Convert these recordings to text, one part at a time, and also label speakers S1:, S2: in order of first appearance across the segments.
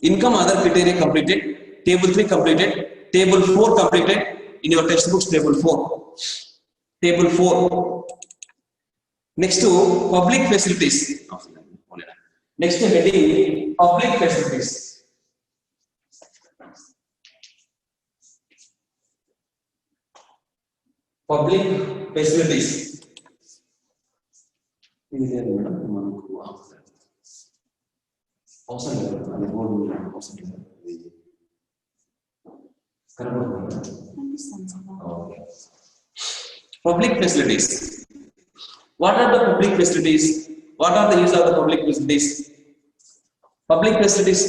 S1: Income other criteria completed. Table 3 completed. Table 4 completed. In your textbooks, table 4. Table 4. Next to public facilities. Next to heading public facilities. Public facilities. Public facilities. What are the public facilities? What are the use of the public facilities? Public facilities.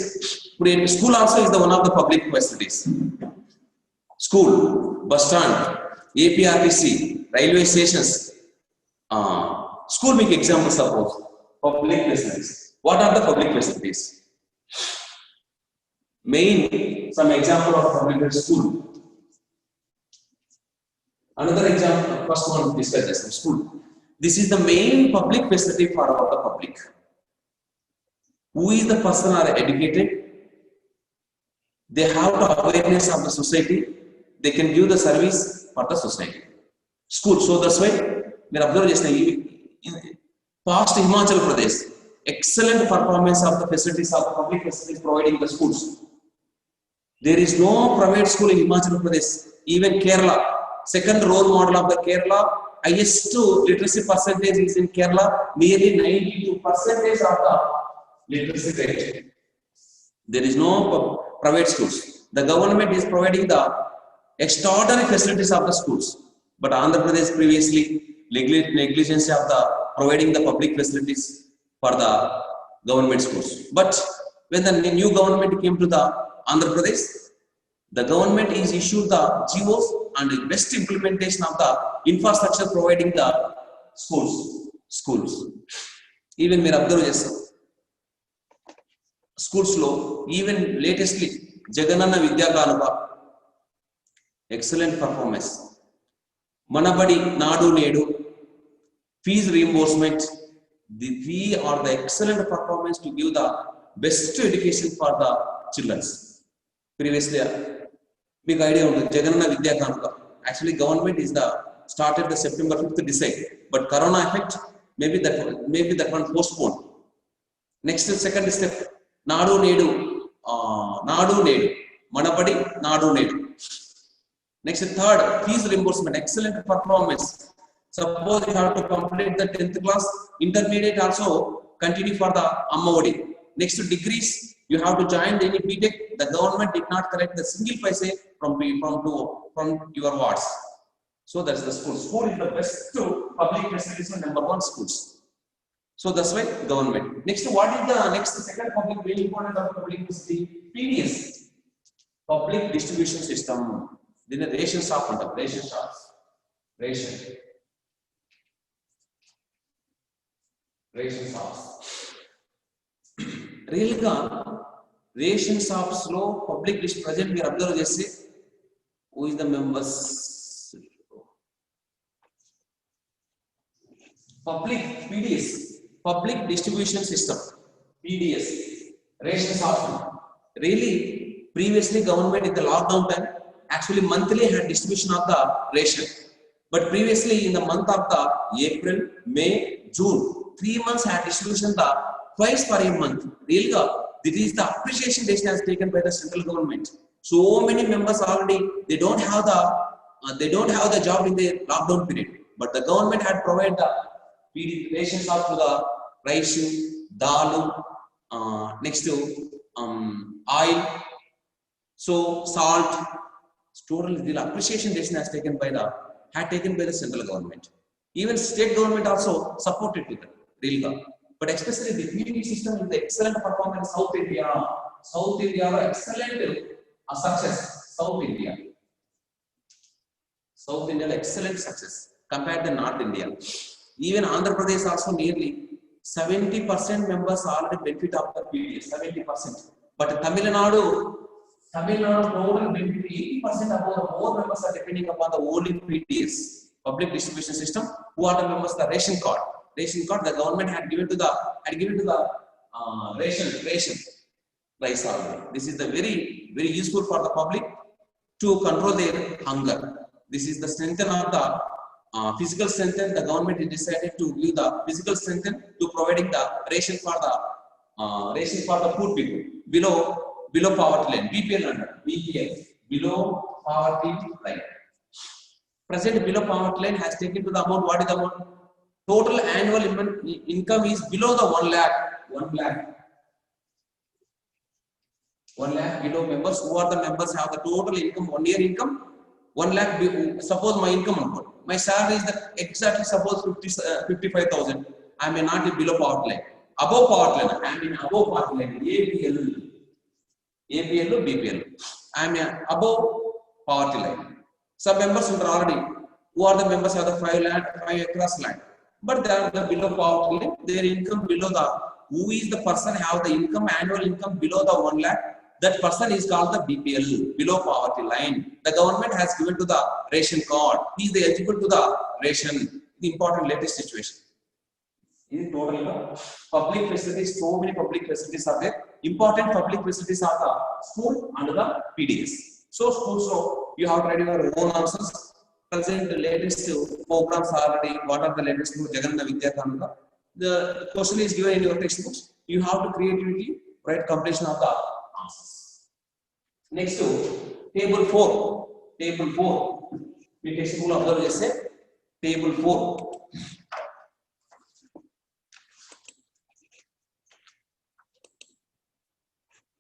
S1: School also is the one of the public facilities. School, bus stand, APRTC, railway stations. School make example suppose. Public facilities. What are the public facilities? Main, some example of public school. Another example, first one discussed as school. This is the main public facility for the public. Who is the person are educated? They have the awareness of the society. They can give the service for the society. School. So that's why we observe just past Himachal Pradesh, excellent performance of the facilities of the public facilities providing the schools. There is no private school in Himachal Pradesh. Even Kerala, second role model of the Kerala, highest literacy percentage is in Kerala, nearly 92% of the literacy rate. There is no private schools. The government is providing the extraordinary facilities of the schools. But Andhra Pradesh previously negligence of the providing the public facilities for the government schools. But when the new government came to the Andhra Pradesh, the government is issued the GOs and the best implementation of the infrastructure providing the schools. Even we observe schools low, even latestly Jagananna Vidya Kanuka, excellent performance. Manabadi Nadu Nedu, fees reimbursement, the fee or the excellent performance to give the best education for the children. Previously, big idea on Jagananna Vidya Kanuka. Actually, government is started the September 5th decide, but Corona effect maybe that one postponed. Next second step, Nadu Nedu, Manapadi Nadu Nedu. Next third, fees reimbursement, excellent performance. Suppose you have to complete the 10th class, intermediate also continue for the Ammavadi. Next to degrees, you have to join any BTech. The government did not collect the single paise from your wards. So that's the school. School is the best public facilities and number one schools. So that's why government. Next, what is the second public very important of public facility? PDS, public distribution system. Then a ration shop and ration shops. Ration shops. Real ration shops low public list present we observe just who is the members. Public PDS, public distribution system. PDS, ration shops. Really, previously government in the lockdown time actually monthly had distribution of the ration. But previously in the month of the April, May, June, 3 months had distribution twice per a month. Really, this is the appreciation decision has taken by the central government. So many members already they don't have the job in the lockdown period. But the government had provided the rations of the rice, dal, next to oil, so salt. Total the appreciation decision has taken by the central government. Even state government also supported with it, real. But especially the PDD system is the excellent performance in South India. South India excellent success. South India excellent success compared to North India. Even Andhra Pradesh also nearly 70% members already benefit of the PDS. 70%. But Tamil Nadu total benefit 80% of the more members are depending upon the only PDS, public distribution system. Who are the members? The ration card. Ration card the government had given to the ration. rice already. This is the very useful for the public to control their hunger. This is the strength of the physical strength. The government is decided to give the physical strength to providing the ration for the poor people below poverty line. BPL under BPL, below poverty line. Present below poverty line has taken to the amount. What is the amount? Total annual income is below the 1 lakh. 1 lakh. 1 lakh below members. Who are the members have the total income, 1 year income? 1 lakh. Suppose my income, my salary is exactly suppose 55,000. I may not be below poverty line. Above poverty line, I am in above poverty line. APL, BPL. I am above poverty line. Some members are already. Who are the members have the 5 acres land? But they are the below poverty line. Their income below the. Who is the person have the income, annual income below the 1 lakh? That person is called the BPL, below poverty line. The government has given to the ration card. He is eligible to the ration. The important latest situation. In total, public facilities, so many public facilities are there. Important public facilities are the school and the PDS. So schools, so you have to write your own answers. Present the latest programs already. What are the latest? Jagannath Vidya Kanada. The question is given in your textbooks. You have to creativity write completion of the answers. Next to table 4. Table 4. We textbook observe just say table 4.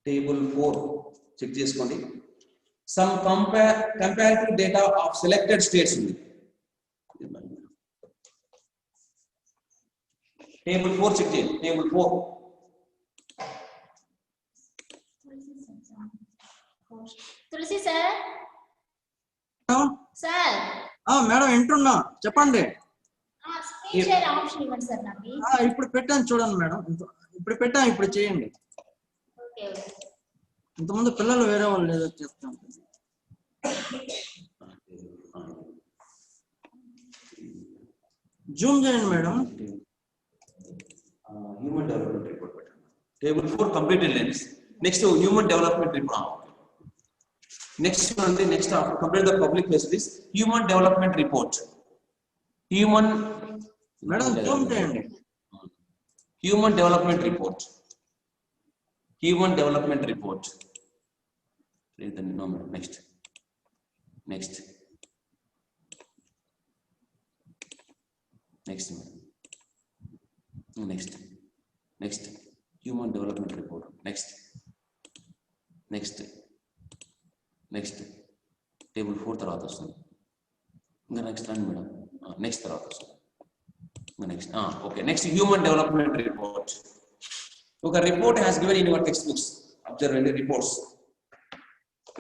S1: Table 4. Check చేసుకోండి. Some comparative data of selected states. Table 4 check చేయండి. Table 4.
S2: తులసి sir. Sir.
S3: Madam వింటున్నా, చెప్పండి.
S2: Screen share option ఇవ్వండి sir నాకు.
S3: ఇప్పుడు పెట్టాను చూడండి madam. ఇప్పుడు చేయండి.
S2: ఓకే.
S3: ఇంతకుముందు పిల్లలు వేరే వాళ్ళు ఏదో చేస్తాం. జూమ్ చేయండి మేడం.
S1: హ్యూమన్ డెవలప్మెంట్ రిపోర్ట్ పెట్టండి. Table 4 completed lens. Next human development report. Next after complete the public facilities, human development report. Human development report. Human development report. No, next. Next human development report. Next table 4 తర్వాత వస్తుంది. ఇంకా next రండి madam. Next తర్వాత వస్తుంది. Next okay. Next human development report. ఒక report has given in your text books. Observe అండి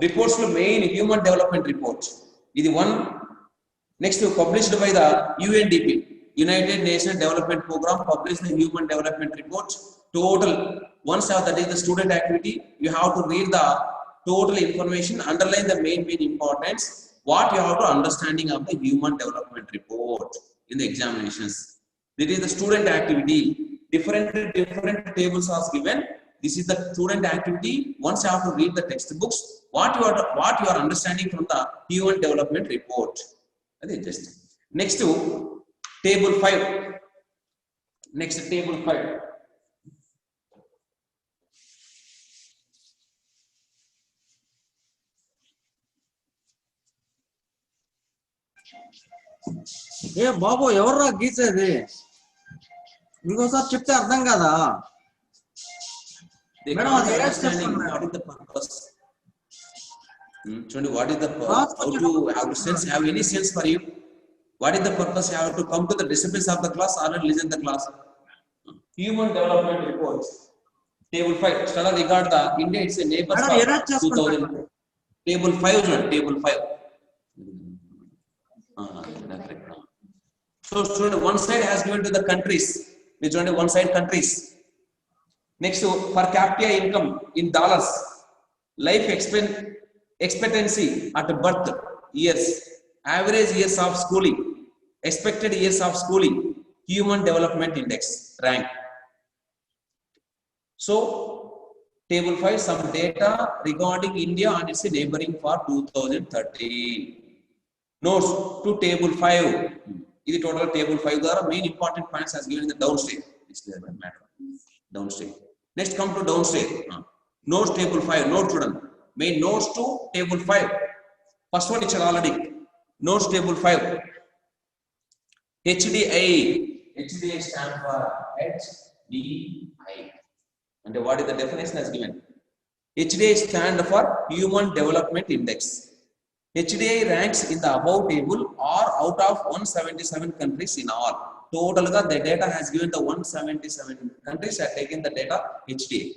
S1: reports లో main human development report ఇది 1. Next published by the UNDP, United Nations Development Program, published the human development report. Total once that is the student activity. You have to read the total information, underline the main importance, what you have to understanding of the human development report in the examinations. This is the student activity. Different tables are given. This is the student activity. Once you have to read the textbooks, what you are understanding from the human development report. That is just next to table 5. Next table 5.
S3: ఏ బాబు ఎవర్రా గీసేది? ఇంకోసారి చెప్తే అర్థం కదా madam. అది
S1: what is the purpose? What is the purpose? How to have sense, have any sense for you? What is the purpose? You have to come to the disciplines of the class or listen the class. Human development reports. Table 5. Stella regard the India is a neighbor for 2000. Table 5. Table 5. So student, one side has given to the countries. Which only one side countries. Next per capita income in dollars, life expectancy at birth years, average years of schooling, expected years of schooling, human development index rank. So Table 5, some data regarding India and its neighboring for 2030. Notes to table 5. This is total table 5. There are main important points as given in the downstate. This is the matter. Downstate. Next, come to downstate. Notes table 5. Note student. Main notes to table 5. First one is already. Notes table 5. HDI. HDI stands for HDI. And what is the definition as given? HDI stands for Human Development Index. HDI ranks in the above table or out of 177 countries in all. Total the data has given the 177 countries have taken the data HDI.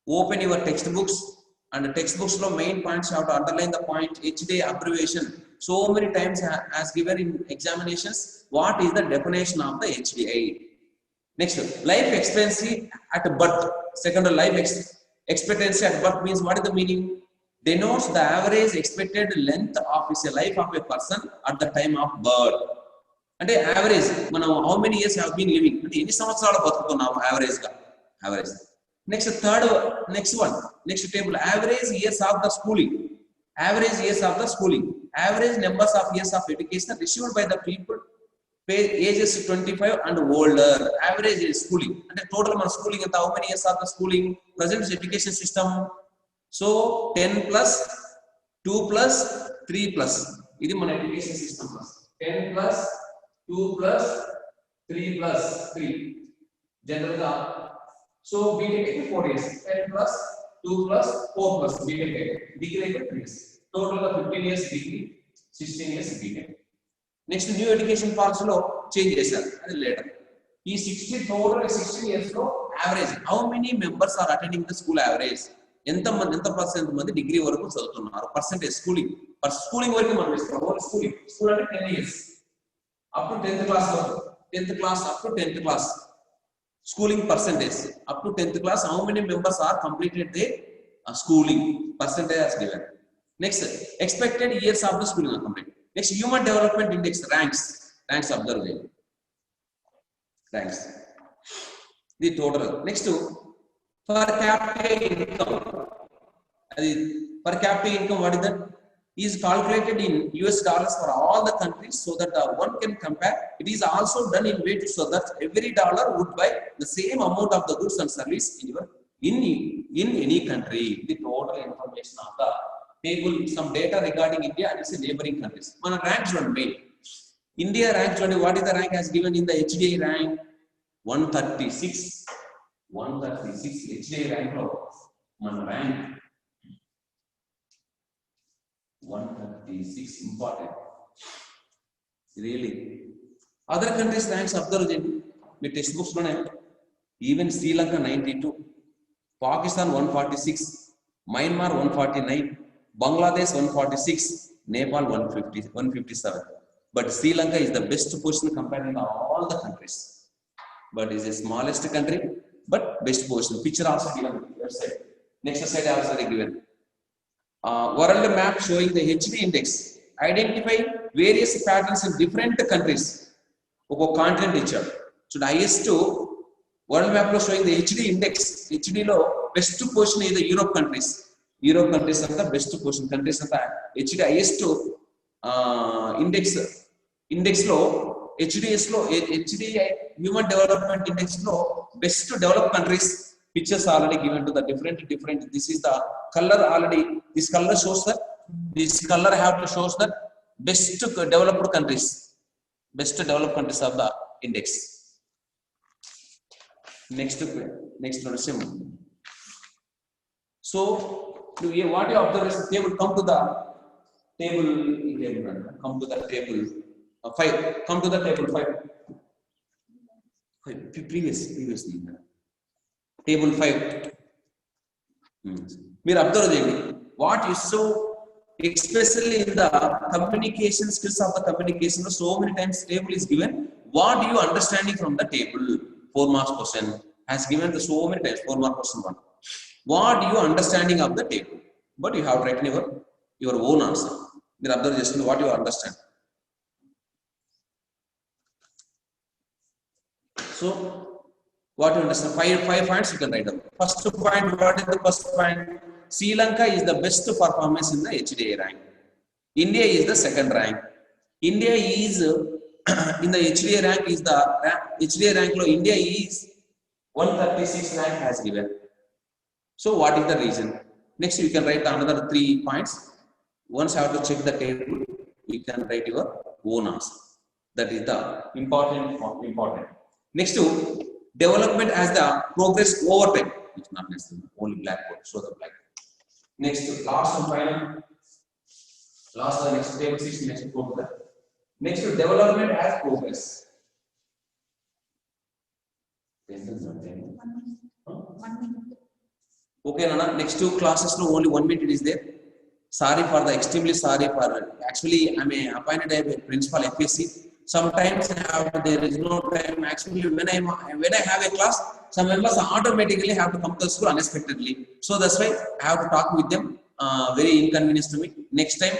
S1: Open your textbooks and the textbooks lo main points you have to underline the point HDI abbreviation. So many times as given in examinations, what is the definition of the HDI? Next, life expectancy at birth. Second, life expectancy at birth means what is the meaning? Denotes the average expected length of a life of a person at the time of birth. And average, how many years have been living? And any samvatsaralu batukunnam average ga. Average. Next, next one. Next table, average years of the schooling. Average years of the schooling. Average numbers of years of education received by the people ages 25 and older. Average is schooling. And total schooling and how many years of the schooling? Present education system. So 10 plus 2 plus 3 plus. This is my education system. 10 plus 2 plus 3 plus 3. General. So we can take 4 years. 10 plus 2 plus 4 plus. We can take degree 3 years. Total of 15 years degree, 16 years BTech. Next, new education policy lo change chesaru adi later. Ee 16 total 16 years lo average how many members are attending the school average? Enta percent mandi degree varaku chadutunnaru percentage schooling varaku manam istunnam whole school ante 10 years up to 10th class varaku 10th class up to 10th class schooling percentage up to 10th class how many members are completed their schooling percentage as given. Next, expected years of the schooling are complete. Next, Human Development Index ranks observed. Ranks. The total. Next, per capita income. Per capita income, what is that? Is calculated in US dollars for all the countries so that one can compare. It is also done in way to so that every dollar would buy the same amount of the goods and service in any country. The total information of the table, some data regarding India and its neighboring countries. One ranks one main. India ranks one. What is the rank as given in the HDI rank? 136. 136 HDI rank. One rank. 136 important. Really. Other countries ranks observed in the textbooks. Even Sri Lanka 92, Pakistan 146, Myanmar 149. Bangladesh 146, Nepal 157. But Sri Lanka is the best position compared to all the countries. But it is the smallest country, but best position. Picture also given left side. Next slide also given. World map showing the HD index. Identify various patterns in different countries. Oko continent ichar. So the highest world map showing the HD index. HD lo best position is the Europe countries. Europe countries are the best position countries are the HD highest index low HDS low HDI Human Development Index low best developed countries. Pictures already given to the different. This is the color already. This color shows that this color have to shows that best developed countries. Best developed countries of the index. Next sim. So what you observe is they will come to the table 5. Come to the table 5. Previous table 5. మీరు observe చేయండి what you saw especially in the communication skills of the communication so many times table is given. What do you understanding from the table? 4 marks question has given the so many times 4 mark question 1. What do you understanding of the table? But you have written your own answer. మీరు observe చేస్తుంది what you understand. So What you understand? Five points you can write down. First point, what is the first point? Sri Lanka is the best performance in the HDA rank. India is the second rank. India is in the HDA rank is the HDA rank lo India is 136 rank has given. So what is the reason? Next you can write another 3 points. Once you have to check the table, you can write your own answer. That is the important. Next to development as the progress over time. It's not necessarily only blackboard. Show the blackboard. Next to last and final. Last the next table 6 next to that. Next to development as progress. Okay, Nana. Next 2 classes no only 1 minute is there. Sorry for the extremely sorry for actually I'm appointed a principal FSC. Sometimes there is no time. Actually, when I have a class, some members automatically have to come to the school unexpectedly. So that's why I have to talk with them. Very inconvenience to me. Next time,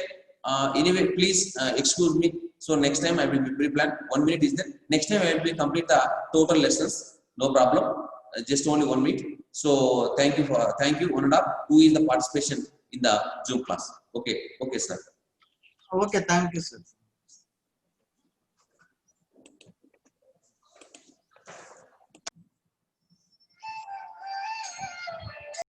S1: anyway, please excuse me. So next time I will be pre-planned. 1 minute is there. Next time I will be complete the total lessons. No problem. Just only 1 minute. So thank you, Ananda, who is the participation in the Zoom class. Okay, sir.
S3: Okay, thank you, sir.